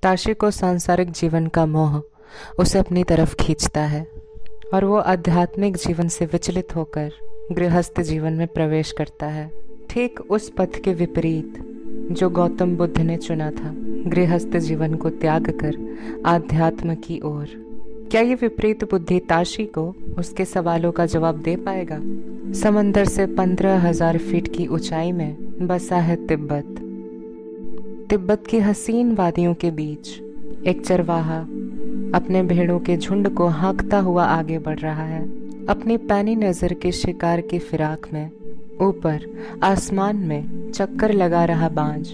ताशी को सांसारिक जीवन का मोह उसे अपनी तरफ खींचता है और वो आध्यात्मिक जीवन से विचलित होकर गृहस्थ जीवन में प्रवेश करता है, ठीक उस पथ के विपरीत जो गौतम बुद्ध ने चुना था, गृहस्थ जीवन को त्याग कर आध्यात्म की ओर। क्या ये विपरीत बुद्धि ताशी को उसके सवालों का जवाब दे पाएगा? समंदर से 15,000 फीट की ऊंचाई में बसा है तिब्बत। तिब्बत की हसीन वादियों के बीच एक चरवाहा अपने भेड़ों के झुंड को हाँकता हुआ आगे बढ़ रहा है, अपनी पैनी नजर के शिकार की फिराक में। ऊपर आसमान में चक्कर लगा रहा बाज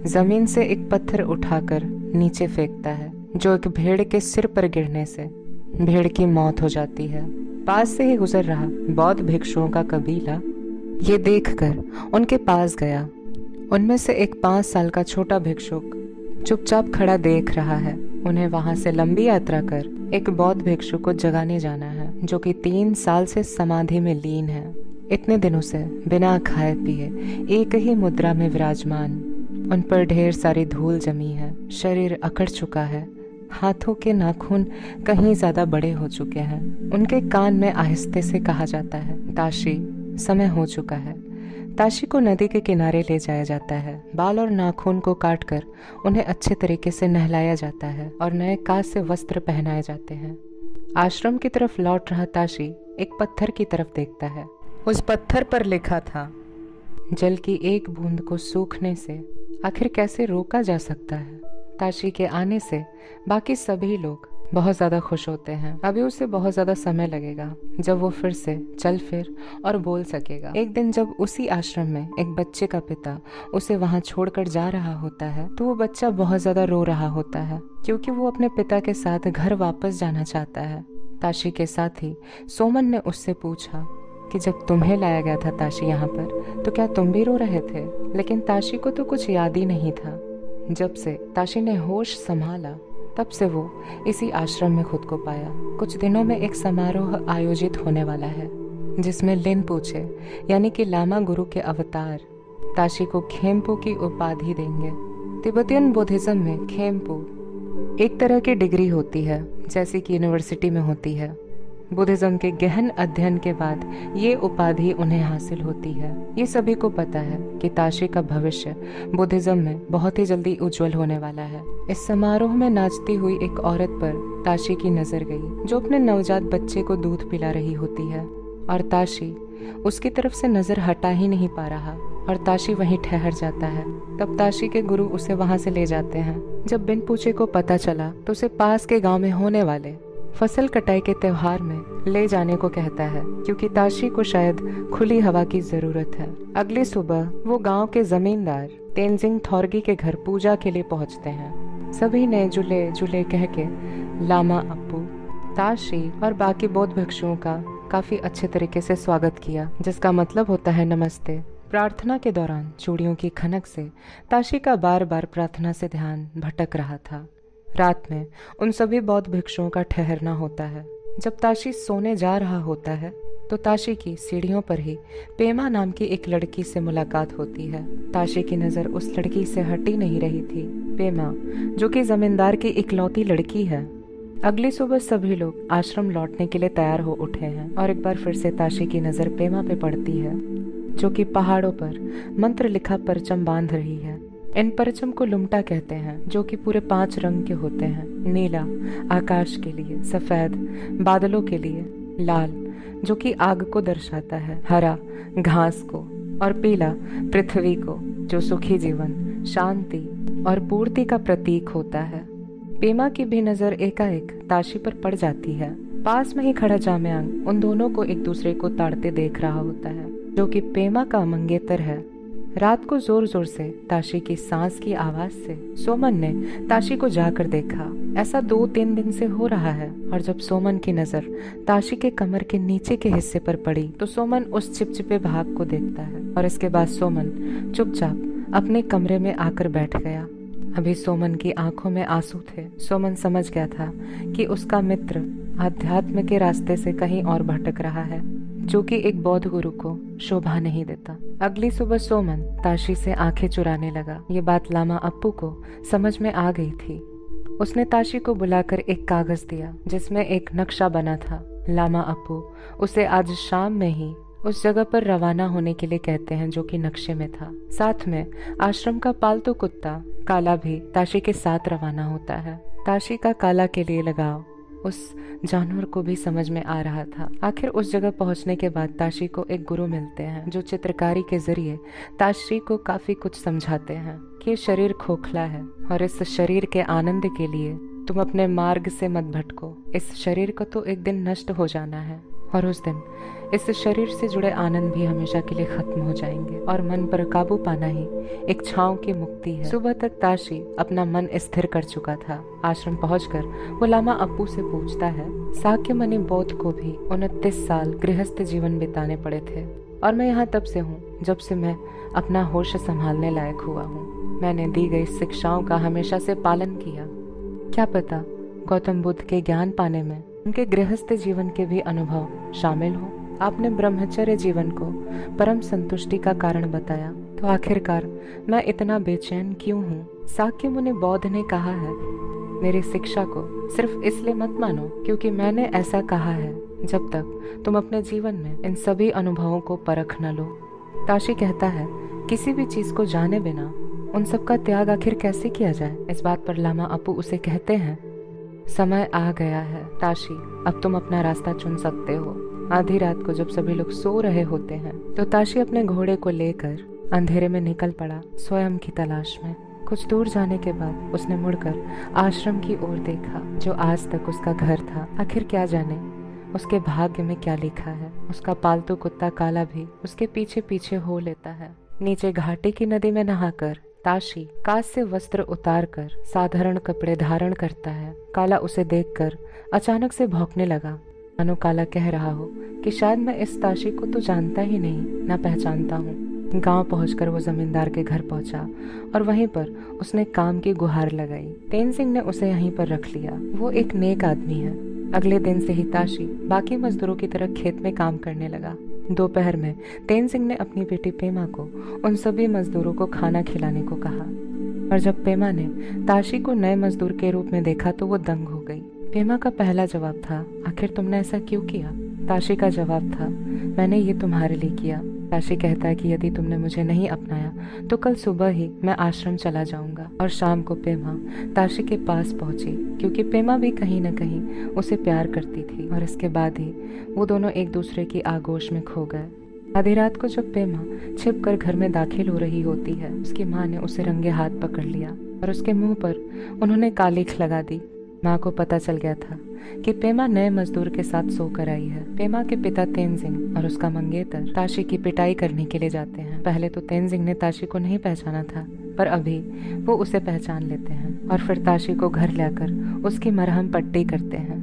जमीन से एक पत्थर उठाकर नीचे फेंकता है, जो एक भेड़ के सिर पर गिरने से भेड़ की मौत हो जाती है। पास से ही गुजर रहा बौद्ध भिक्षुओं का कबीला ये देखकर उनके पास गया। उनमें से एक 5 साल का छोटा भिक्षुक चुपचाप खड़ा देख रहा है। उन्हें वहां से लंबी यात्रा कर एक बौद्ध भिक्षु को जगाने जाना है, जो कि 3 साल से समाधि में लीन है। इतने दिनों से बिना खाए पिए एक ही मुद्रा में विराजमान। उन पर ढेर सारी धूल जमी है, शरीर अकड़ चुका है, हाथों के नाखून कहीं ज्यादा बड़े हो चुके हैं। उनके कान में आहिस्ते से कहा जाता है, ताशी, समय हो चुका है। ताशी को नदी के किनारे ले जाया जाता है। बाल और नाखून को काटकर उन्हें अच्छे तरीके से नहलाया जाता है और नए कांच से वस्त्र पहनाए जाते हैं। आश्रम की तरफ लौट रहा ताशी एक पत्थर की तरफ देखता है। उस पत्थर पर लिखा था, जल की एक बूंद को सूखने से आखिर कैसे रोका जा सकता है। ताशी के आने से बाकी सभी लोग बहुत ज़्यादा खुश होते हैं। अभी उसे बहुत ज़्यादा समय लगेगा जब वो फिर से चल फिर और बोल सकेगा। एक दिन जब उसी आश्रम में एक बच्चे का पिता उसे वहाँ छोड़कर जा रहा होता है, तो वो बच्चा बहुत ज़्यादा रो रहा होता है, क्योंकि वो अपने पिता के साथ घर वापस जाना चाहता है। ताशी के साथ ही सोमन ने उससे पूछा कि जब तुम्हें लाया गया था ताशी यहाँ पर, तो क्या तुम भी रो रहे थे? लेकिन ताशी को तो कुछ याद ही नहीं था। जब से ताशी ने होश संभाला तब से वो इसी आश्रम में खुद को पाया। कुछ दिनों में एक समारोह आयोजित होने वाला है, जिसमें लिनपोचे यानी कि लामा गुरु के अवतार ताशी को खेम्पू की उपाधि देंगे। तिब्बतियन बुद्धिज्म में खेम्पू एक तरह की डिग्री होती है, जैसी कि यूनिवर्सिटी में होती है। बुद्धिज्म के गहन अध्ययन के बाद ये उपाधि उन्हें हासिल होती है। ये सभी को पता है कि ताशी का भविष्य बुद्धिज्म में बहुत ही जल्दी उज्जवल होने वाला है। इस समारोह में नाचती हुई एक औरत पर ताशी की नजर गई, जो अपने नवजात बच्चे को दूध पिला रही होती है, और ताशी उसकी तरफ से नजर हटा ही नहीं पा रहा और ताशी वहीं ठहर जाता है। तब ताशी के गुरु उसे वहां से ले जाते हैं। जब बिन पूछे को पता चला तो उसे पास के गाँव में होने वाले फसल कटाई के त्योहार में ले जाने को कहता है, क्योंकि ताशी को शायद खुली हवा की जरूरत है। अगली सुबह वो गांव के जमींदार तेंजिंग थोरगी के घर पूजा के लिए पहुंचते हैं। सभी ने जुले जुले कह के लामा अप्पू, ताशी और बाकी बौद्ध भिक्षुओं का काफी अच्छे तरीके से स्वागत किया, जिसका मतलब होता है नमस्ते। प्रार्थना के दौरान चूड़ियों की खनक से ताशी का बार बार प्रार्थना से ध्यान भटक रहा था। रात में उन सभी बौद्ध भिक्षुओं का ठहरना होता है। जब ताशी सोने जा रहा होता है तो ताशी की सीढ़ियों पर ही पेमा नाम की एक लड़की से मुलाकात होती है। ताशी की नजर उस लड़की से हटी नहीं रही थी। पेमा, जो कि जमींदार की इकलौती लड़की है। अगली सुबह सभी लोग आश्रम लौटने के लिए तैयार हो उठे हैं और एक बार फिर से ताशी की नजर पेमा पे पड़ती है, जो कि पहाड़ों पर मंत्र लिखा परचम बांध रही है। इन परचम को लुमटा कहते हैं, जो कि पूरे 5 रंग के होते हैं। नीला आकाश के लिए, सफेद बादलों के लिए, लाल जो कि आग को दर्शाता है, हरा घास को, और पीला पृथ्वी को, जो सुखी जीवन, शांति और पूर्ति का प्रतीक होता है। पेमा की भी नजर एकाएक ताशी पर पड़ जाती है। पास में ही खड़ा जामयांग उन दोनों को एक दूसरे को ताड़ते देख रहा होता है, जो कि पेमा का मंगेतर है। रात को जोर जोर से ताशी की सांस की आवाज से सोमन ने ताशी को जाकर देखा। ऐसा 2-3 दिन से हो रहा है, और जब सोमन की नजर ताशी के कमर के नीचे के हिस्से पर पड़ी तो सोमन उस चिपचिपे भाग को देखता है, और इसके बाद सोमन चुपचाप अपने कमरे में आकर बैठ गया। अभी सोमन की आंखों में आंसू थे। सोमन समझ गया था कि उसका मित्र आध्यात्म के रास्ते से कहीं और भटक रहा है, जो कि एक बौद्ध गुरु को शोभा नहीं देता। अगली सुबह सोमन ताशी से आंखें चुराने लगा। ये बात लामा अप्पू को समझ में आ गई थी। उसने ताशी को बुलाकर एक कागज दिया जिसमें एक नक्शा बना था। लामा अपू उसे आज शाम में ही उस जगह पर रवाना होने के लिए कहते हैं जो कि नक्शे में था। साथ में आश्रम का पालतू कुत्ता काला भी ताशी के साथ रवाना होता है। ताशी का काला के लिए लगाव उस जानवर को भी समझ में आ रहा था। आखिर उस जगह पहुंचने के बाद ताशी को एक गुरु मिलते हैं जो चित्रकारी के जरिए ताशी को काफी कुछ समझाते हैं कि शरीर खोखला है और इस शरीर के आनंद के लिए तुम अपने मार्ग से मत भटको। इस शरीर को तो एक दिन नष्ट हो जाना है और उस दिन इस शरीर से जुड़े आनंद भी हमेशा के लिए खत्म हो जाएंगे और मन पर काबू पाना ही एक छांव की मुक्ति है। सुबह तक ताशी अपना मन स्थिर कर चुका था। आश्रम पहुंचकर वो लामा अपू से पूछता है, साक्यमुनि बौद्ध को भी 29 साल गृहस्थ जीवन बिताने पड़े थे और मैं यहाँ तब से हूँ जब से मैं अपना होश संभालने लायक हुआ हूँ। मैंने दी गई शिक्षाओं का हमेशा से पालन किया। क्या पता गौतम बुद्ध के ज्ञान पाने में उनके गृहस्थ जीवन के भी अनुभव शामिल हो। आपने ब्रह्मचर्य जीवन को परम संतुष्टि का कारण बताया, तो आखिरकार मैं इतना बेचैन क्यों हूँ? साक्यमुनि बौद्ध ने कहा है, मेरी शिक्षा को सिर्फ इसलिए मत मानो क्योंकि मैंने ऐसा कहा है, जब तक तुम अपने जीवन में इन सभी अनुभवों को परख न लो। ताशी कहता है, किसी भी चीज को जाने बिना उन सब का त्याग आखिर कैसे किया जाए? इस बात पर लामा अपू उसे कहते हैं, समय आ गया है ताशी, अब तुम अपना रास्ता चुन सकते हो। आधी रात को जब सभी लोग सो रहे होते हैं तो ताशी अपने घोड़े को लेकर अंधेरे में निकल पड़ा स्वयं की तलाश में। कुछ दूर जाने के बाद उसने मुड़कर आश्रम की ओर देखा जो आज तक उसका घर था। आखिर क्या जाने उसके भाग्य में क्या लिखा है। उसका पालतू कुत्ता काला भी उसके पीछे पीछे हो लेता है। नीचे घाटी की नदी में नहाकर ताशी काज से वस्त्र उतारकर साधारण कपड़े धारण करता है। काला उसे देखकर अचानक से भौंकने लगा, मानो काला कह रहा हो कि शायद मैं इस ताशी को तो जानता ही नहीं, ना पहचानता हूँ। गांव पहुंचकर वो जमींदार के घर पहुंचा और वहीं पर उसने काम की गुहार लगाई। तेनसिंह ने उसे यहीं पर रख लिया। वो एक नेक आदमी है। अगले दिन से ही ताशी बाकी मजदूरों की तरह खेत में काम करने लगा। दोपहर में तेनसिंह ने अपनी बेटी पेमा को उन सभी मजदूरों को खाना खिलाने को कहा और जब पेमा ने ताशी को नए मजदूर के रूप में देखा तो वो दंग हो गई। पेमा का पहला जवाब था, आखिर तुमने ऐसा क्यों किया? ताशी का जवाब था, मैंने ये तुम्हारे लिए किया। ताशी कहता है कि यदि तुमने मुझे नहीं अपनाया तो कल सुबह ही मैं आश्रम चला जाऊंगा। और शाम को पेमा ताशी के पास पहुंची क्योंकि पेमा भी कहीं न कहीं उसे प्यार करती थी और इसके बाद ही वो दोनों एक दूसरे की आगोश में खो गए। आधी रात को जब पेमा छिपकर घर में दाखिल हो रही होती है, उसकी माँ ने उसे रंगे हाथ पकड़ लिया और उसके मुंह पर उन्होंने कालिख लगा दी। माँ को पता चल गया था कि पेमा नए मजदूर के साथ सोकर आई है। पेमा के पिता तेनजिंग और उसका मंगेतर ताशी की पिटाई करने के लिए जाते हैं। पहले तो तेनजिंग ने ताशी को नहीं पहचाना था, पर अभी वो उसे पहचान लेते हैं और फिर ताशी को घर लाकर उसकी मरहम पट्टी करते हैं।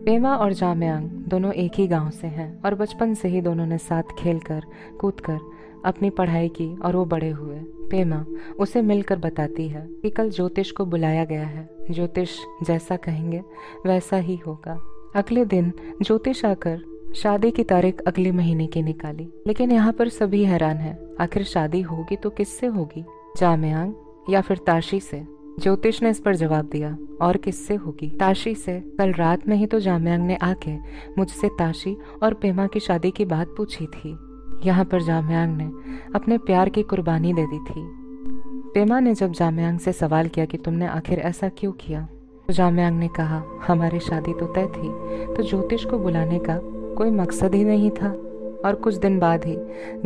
पेमा और जाम्यांग दोनों एक ही गांव से हैं और बचपन से ही दोनों ने साथ खेलकर कूदकर अपनी पढ़ाई की और वो बड़े हुए। पेमा उसे मिलकर बताती है कि कल ज्योतिष को बुलाया गया है। ज्योतिष जैसा कहेंगे वैसा ही होगा। अगले दिन ज्योतिष आकर शादी की तारीख अगले महीने की निकाली, लेकिन यहाँ पर सभी हैरान हैं। आखिर शादी होगी तो किससे होगी, जाम्यांग या फिर ताशी से? ज्योतिष ने इस पर जवाब दिया, और किससे होगी? ताशी से। कल रात में ही तो जाम्यांग ने आके मुझसे ताशी और पेमा की शादी की बात पूछी थी। यहाँ पर जाम्यांग ने अपने प्यार की कुर्बानी दे दी थी। पेमा ने जब जाम्यांग से सवाल किया कि तुमने आखिर ऐसा क्यों किया, तो जाम्यांग ने कहा, हमारी शादी तो तय थी, तो ज्योतिष को बुलाने का कोई मकसद ही नहीं था। और कुछ दिन बाद ही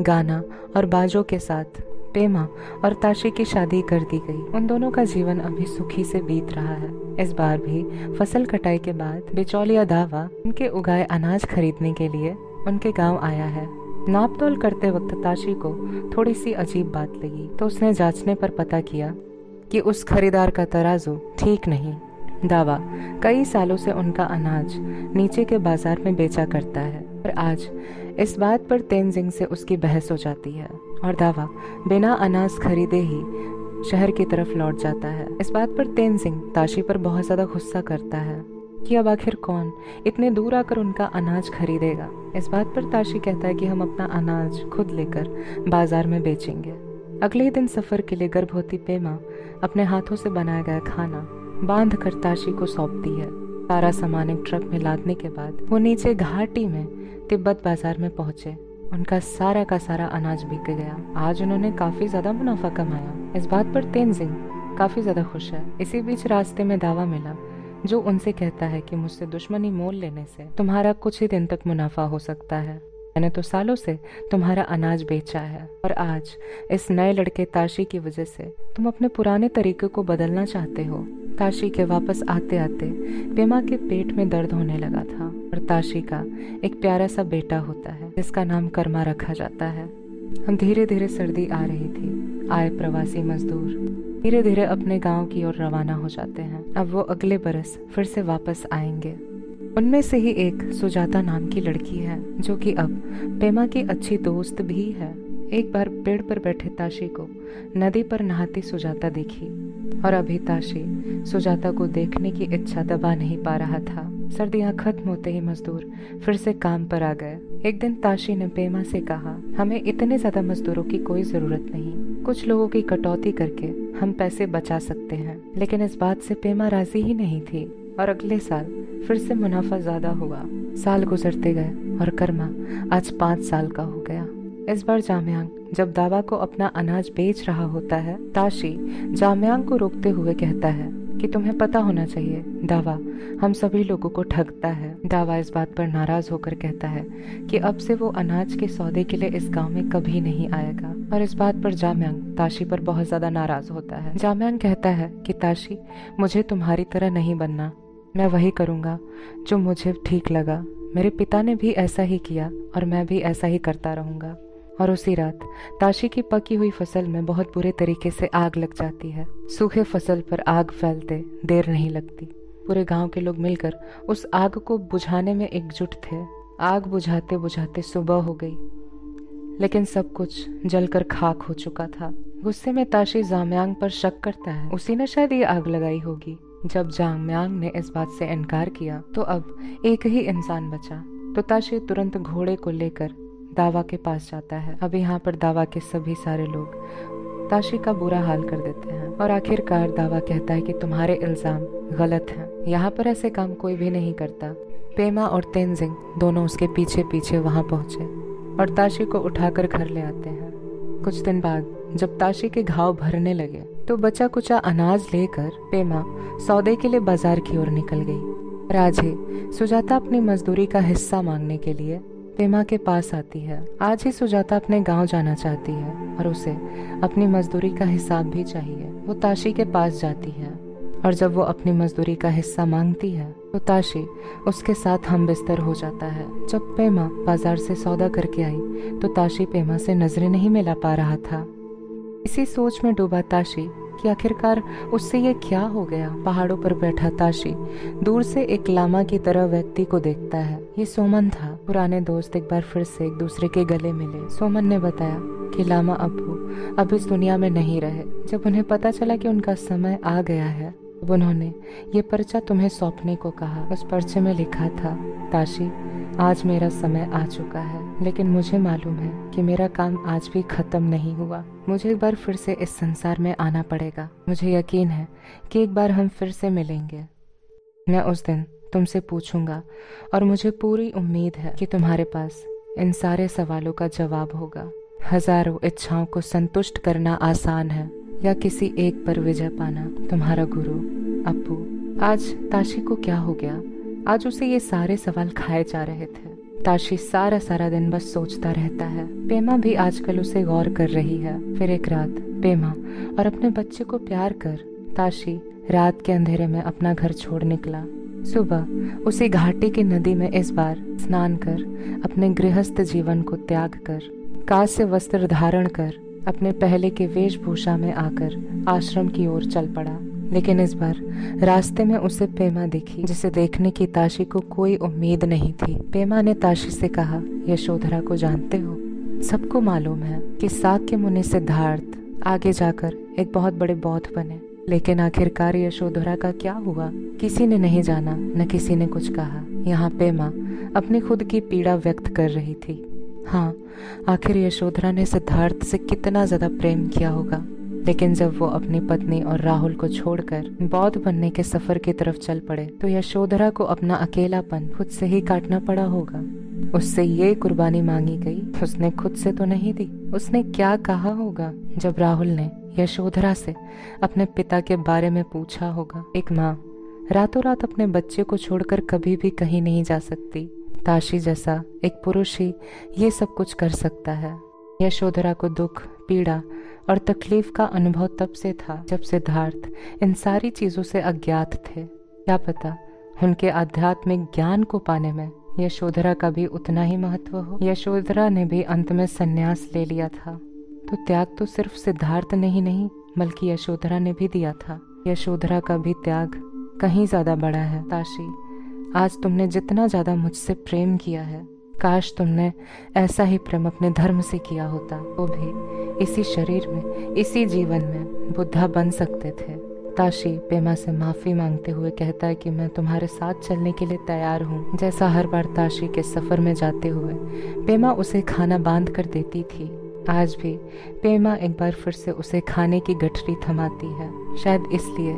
गाना और बाजों के साथ पेमा और ताशी की शादी कर दी गई। उन दोनों का जीवन अभी सुखी से बीत रहा है। इस बार भी फसल कटाई के बाद बिचौलिया दावा उनके उगाए अनाज खरीदने के लिए उनके गांव आया है। नापतोल करते वक्त ताशी को थोड़ी सी अजीब बात लगी, तो उसने जांचने पर पता किया कि उस खरीदार का तराजू ठीक नहीं। दावा कई सालों से उनका अनाज नीचे के बाजार में बेचा करता है, पर आज इस बात पर तेनजिंग से उसकी बहस हो जाती है और दावा बिना अनाज खरीदे ही शहर की तरफ लौट जाता है। इस बात पर तेनजिंग ताशी पर बहुत ज्यादा गुस्सा करता है कि अब आखिर कौन इतने दूर आकर उनका अनाज खरीदेगा। इस बात पर ताशी कहता है कि हम अपना अनाज खुद लेकर बाजार में बेचेंगे। अगले दिन सफर के लिए गर्भवती पेमा अपने हाथों से बनाया गया खाना बांध कर ताशी को सौंपती है। सारा सामान एक ट्रक में लादने के बाद वो नीचे घाटी में तिब्बत बाजार में पहुंचे। उनका सारा का सारा अनाज बिक गया। आज उन्होंने काफी ज्यादा मुनाफा कमाया। इस बात पर तेनजिंग काफी ज्यादा खुश है। इसी बीच रास्ते में दावा मिला जो उनसे कहता है कि मुझसे दुश्मनी मोल लेने से तुम्हारा कुछ ही दिन तक मुनाफा हो सकता है। मैंने तो सालों से तुम्हारा अनाज बेचा है और आज इस नए लड़के ताशी की वजह से तुम अपने पुराने तरीके को बदलना चाहते हो। ताशी के वापस आते आते पेमा के पेट में दर्द होने लगा था और ताशी का एक प्यारा सा बेटा होता है जिसका नाम कर्मा रखा जाता है। हम धीरे धीरे सर्दी आ रही थी। आए प्रवासी मजदूर धीरे धीरे अपने गांव की ओर रवाना हो जाते हैं। अब वो अगले बरस फिर से वापस आएंगे। उनमें से ही एक सुजाता नाम की लड़की है जो कि अब पेमा की अच्छी दोस्त भी है। एक बार पेड़ पर बैठे ताशी को नदी पर नहाती सुजाता दिखी और अभी ताशी सुजाता को देखने की इच्छा दबा नहीं पा रहा था। सर्दियां खत्म होते ही मजदूर फिर से काम पर आ गए। एक दिन ताशी ने पेमा से कहा, हमें इतने ज्यादा मजदूरों की कोई जरूरत नहीं, कुछ लोगों की कटौती करके हम पैसे बचा सकते हैं। लेकिन इस बात से पेमा राजी ही नहीं थी और अगले साल फिर से मुनाफा ज्यादा हुआ। साल गुजरते गए और कर्मा आज 5 साल का हो गया। इस बार जाम्यांग जब दावा को अपना अनाज बेच रहा होता है, ताशी जाम्यांग को रोकते हुए कहता है कि तुम्हें पता होना चाहिए दावा हम सभी लोगों को ठगता है। दावा इस बात पर नाराज होकर कहता है कि अब से वो अनाज के सौदे के लिए इस गांव में कभी नहीं आएगा और इस बात पर जाम्यांग ताशी पर बहुत ज्यादा नाराज होता है। जाम्यांग कहता है कि ताशी मुझे तुम्हारी तरह नहीं बनना, मैं वही करूँगा जो मुझे ठीक लगा। मेरे पिता ने भी ऐसा ही किया और मैं भी ऐसा ही करता रहूँगा। और उसी रात ताशी की पकी हुई फसल में बहुत बुरे तरीके से आग लग जाती है। सूखे फसल पर आग फैलते देर नहीं लगती। पूरे गांव के लोग मिलकर उस आग को बुझाने में एकजुट थे। आग बुझाते बुझाते सुबह हो गई लेकिन सब कुछ जलकर खाक हो चुका था। गुस्से में ताशी जाम्यांग पर शक करता है, उसी ने शायद ये आग लगाई होगी। जब जाम्यांग ने इस बात से इनकार किया तो अब एक ही इंसान बचा। तो ताशी तुरंत घोड़े को लेकर दावा के पास जाता है। अब यहाँ पर दावा के सभी सारे लोग ताशी का बुरा हाल कर देते हैं और आखिरकार दावा कहता है कि तुम्हारे इल्जाम गलत हैं, यहाँ पर ऐसे काम कोई भी नहीं करता। पेमा और तेनजिंग दोनों उसके पीछे पीछे वहाँ पहुँचे और ताशी को उठाकर घर ले आते हैं। कुछ दिन बाद जब ताशी के घाव भरने लगे तो बचा कुचा अनाज लेकर पेमा सौदे के लिए बाजार की ओर निकल गई। आज ही सुजाता अपनी मजदूरी का हिस्सा मांगने के लिए पेमा के पास आती है। आज ही सुजाता अपने गांव जाना चाहती है और उसे अपनी मजदूरी का हिसाब भी चाहिए। वो ताशी के पास जाती है और जब वो अपनी मजदूरी का हिस्सा मांगती है तो ताशी उसके साथ हम बिस्तर हो जाता है। जब पेमा बाजार से सौदा करके आई तो ताशी पेमा से नजरें नहीं मिला पा रहा था। इसी सोच में डूबा ताशी कि आखिरकार उससे ये क्या हो गया। पहाड़ों पर बैठा ताशी दूर से एक लामा की तरह व्यक्ति को देखता है। ये सोमन था। पुराने दोस्त एक बार फिर से एक दूसरे के गले मिले। सोमन ने बताया कि लामा अब्बू अब इस दुनिया में नहीं रहे। जब उन्हें पता चला कि उनका समय आ गया है तब उन्होंने ये पर्चा तुम्हें सौंपने को कहा। उस पर्चे में लिखा था, ताशी आज मेरा समय आ चुका है लेकिन मुझे मालूम है कि मेरा काम आज भी खत्म नहीं हुआ। मुझे एक बार फिर से इस संसार में आना पड़ेगा। मुझे यकीन है कि एक बार हम फिर से मिलेंगे। मैं उस दिन तुमसे पूछूंगा और मुझे पूरी उम्मीद है कि तुम्हारे पास इन सारे सवालों का जवाब होगा। हजारों इच्छाओं को संतुष्ट करना आसान है या किसी एक पर विजय पाना। तुम्हारा गुरु अप्पू। आज ताशी को क्या हो गया? आज उसे ये सारे सवाल खाए जा रहे थे। ताशी सारा दिन बस सोचता रहता है। पेमा भी आजकल उसे गौर कर रही है। फिर एक रात पेमा और अपने बच्चे को प्यार कर ताशी रात के अंधेरे में अपना घर छोड़ निकला। सुबह उसी घाटी की नदी में इस बार स्नान कर अपने गृहस्थ जीवन को त्याग कर कांस्य वस्त्र धारण कर अपने पहले के वेशभूषा में आकर आश्रम की ओर चल पड़ा। लेकिन इस बार रास्ते में उसे पेमा दिखी जिसे देखने की ताशी को कोई उम्मीद नहीं थी। पेमा ने ताशी से कहा, यशोधरा को जानते हो? सबको मालूम है कि शाक्य मुनि सिद्धार्थ आगे जाकर एक बहुत बड़े बौद्ध बने, लेकिन आखिरकार यशोधरा का क्या हुआ किसी ने नहीं जाना, न किसी ने कुछ कहा। यहाँ पेमा अपनी खुद की पीड़ा व्यक्त कर रही थी। हाँ, आखिर यशोधरा ने सिद्धार्थ से कितना ज्यादा प्रेम किया होगा लेकिन जब वो अपनी पत्नी और राहुल को छोड़कर बौद्ध बनने के सफर की तरफ चल पड़े तो यशोधरा को अपना अकेलापन खुद से ही काटना पड़ा होगा। उससे ये कुर्बानी मांगी गई, उसने खुद से तो नहीं दी। उसने क्या कहा होगा जब राहुल ने यशोधरा से अपने पिता के बारे में पूछा होगा। एक माँ रातों रात अपने बच्चे को छोड़कर कभी भी कहीं नहीं जा सकती। ताशी जैसा एक पुरुष ही ये सब कुछ कर सकता है। यशोधरा को दुख, पीड़ा और तकलीफ का अनुभव तब से था जब सिद्धार्थ इन सारी चीजों से अज्ञात थे। क्या पता उनके आध्यात्मिक ज्ञान को पाने में यशोधरा का भी उतना ही महत्व हो। यशोधरा ने भी अंत में संन्यास ले लिया था, तो त्याग तो सिर्फ सिद्धार्थ ने ही नहीं बल्कि यशोधरा ने भी दिया था। यशोधरा का भी त्याग कहीं ज्यादा बड़ा है। ताशी, आज तुमने जितना ज्यादा मुझसे प्रेम किया है, काश तुमने ऐसा ही प्रेम अपने धर्म से किया होता, वो भी इसी शरीर में, इसी जीवन में बुद्धा बन सकते थे। ताशी पेमा से माफी मांगते हुए कहता है कि मैं तुम्हारे साथ चलने के लिए तैयार हूँ। जैसा हर बार ताशी के सफर में जाते हुए पेमा उसे खाना बांध कर देती थी, आज भी पेमा एक बार फिर से उसे खाने की गठरी थमाती है। शायद इसलिए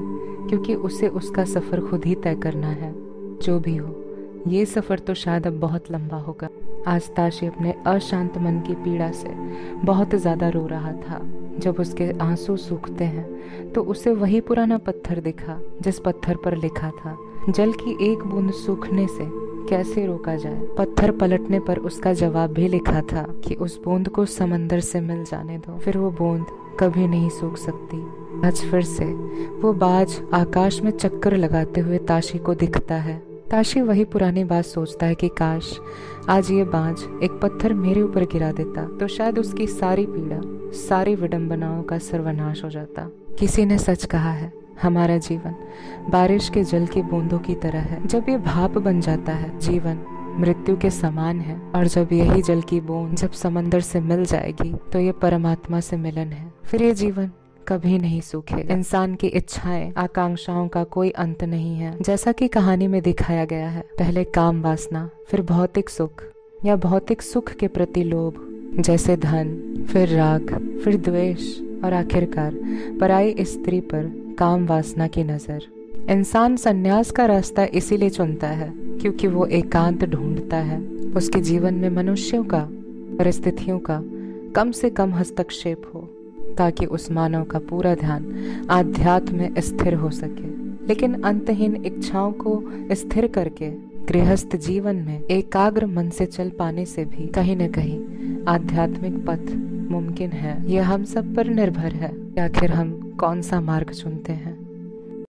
क्योंकि उसे उसका सफर खुद ही तय करना है। जो भी हो, ये सफर तो शायद अब बहुत लंबा होगा। आज ताशी अपने अशांत मन की पीड़ा से बहुत ज्यादा रो रहा था। जब उसके आंसू सूखते हैं तो उसे वही पुराना पत्थर दिखा जिस पत्थर पर लिखा था, जल की एक बूंद सूखने से कैसे रोका जाए। पत्थर पलटने पर उसका जवाब भी लिखा था कि उस बूंद को समंदर से मिल जाने दो, फिर वो बूंद कभी नहीं सूख सकती। आज फिर से वो बाज आकाश में चक्कर लगाते हुए ताशी को दिखता है। ताशी वही पुरानी बात सोचता है कि काश आज ये बाज एक पत्थर मेरे ऊपर गिरा देता तो शायद उसकी सारी पीड़ा, सारी विडंबनाओं का सर्वनाश हो जाता। किसी ने सच कहा है, हमारा जीवन बारिश के जल की बूंदों की तरह है। जब ये भाप बन जाता है, जीवन मृत्यु के समान है, और जब यही जल की बूंद जब समंदर से मिल जाएगी तो ये परमात्मा से मिलन है। फिर ये जीवन कभी नहीं सूखेगा। इंसान की इच्छाएं, आकांक्षाओं का कोई अंत नहीं है। जैसा कि कहानी में दिखाया गया है, पहले काम वासना, फिर भौतिक सुख या भौतिक सुख के प्रति लोभ, जैसे धन, फिर राग, फिर द्वेष और आखिरकार पराई स्त्री पर काम वासना की नजर। इंसान संन्यास का रास्ता इसीलिए चुनता है क्योंकि वो एकांत ढूंढता है। उसके जीवन में मनुष्यों का, परिस्थितियों का कम से कम हस्तक्षेप हो ताकि उस मानव का पूरा ध्यान आध्यात्म में स्थिर हो सके। लेकिन अंतहीन इच्छाओं को स्थिर करके गृहस्थ जीवन में एकाग्र मन से चल पाने से भी कहीं न कहीं आध्यात्मिक पथ मुमकिन है। यह हम सब पर निर्भर है कि आखिर हम कौन सा मार्ग चुनते हैं।